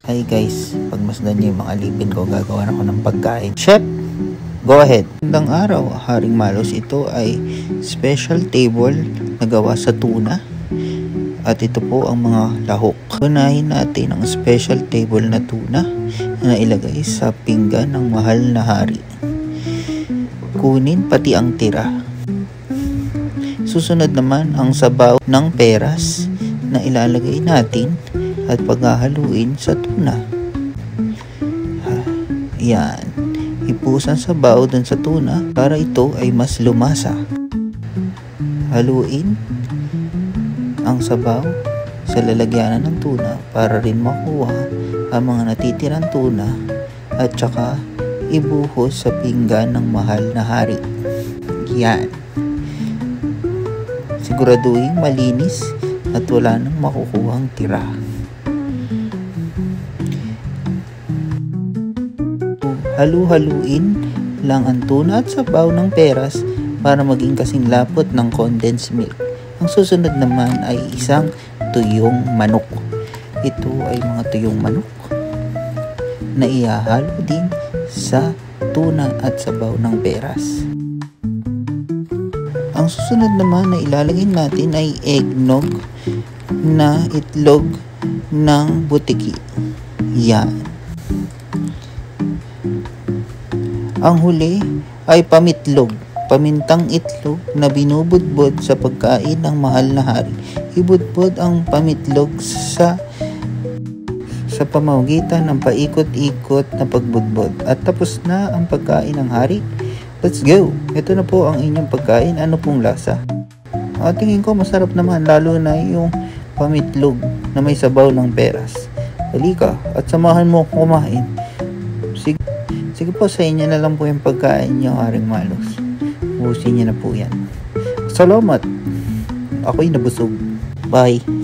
Hi guys, pagmasdan niyo yung mga alipin ko, gagawa ako ng pagkain. Chef, go ahead. Magandang araw, Haring Malos. Ito ay special table na gawa sa tuna. At ito po ang mga lahok. Unahin natin ang special table na tuna na ilagay sa pinggan ng mahal na hari. Kunin pati ang tira. Susunod naman ang sabaw ng peras na ilalagay natin at paghahaluin sa tuna. Yan. Ipusan sabaw dun sa tuna para ito ay mas lumasa. Haluin ang sabaw sa lalagyanan ng tuna para rin makuha ang mga natitirang tuna at saka ibuhos sa pinggan ng mahal na hari. Yan. Siguraduhin malinis at wala nang makukuhang tira. Halu-haluin lang ang tuna at sabaw ng peras para maging kasing lapot ng condensed milk. Ang susunod naman ay isang tuyong manok. Ito ay mga tuyong manok na ihahalo din sa tuna at sabaw ng peras. Ang susunod naman na ilalagay natin ay eggnog na itlog ng butiki. Yan. Ang huli ay pamitlog, pamintang itlog na binubudbod sa pagkain ng mahal na hari. Ibudbod ang pamitlog sa pamamagitan ng paikot-ikot na pagbudbod. At tapos na ang pagkain ng hari. Let's go! Ito na po ang inyong pagkain. Ano pong lasa? Tingin ko masarap naman, lalo na yung pamitlog na may sabaw ng peras. Halika at samahan mo kumain. Sige po, sa inyo na lang po yung pagkain nyo, Haring Malos. Ubusin nyo na po yan. Salamat! Ako'y nabusog. Bye!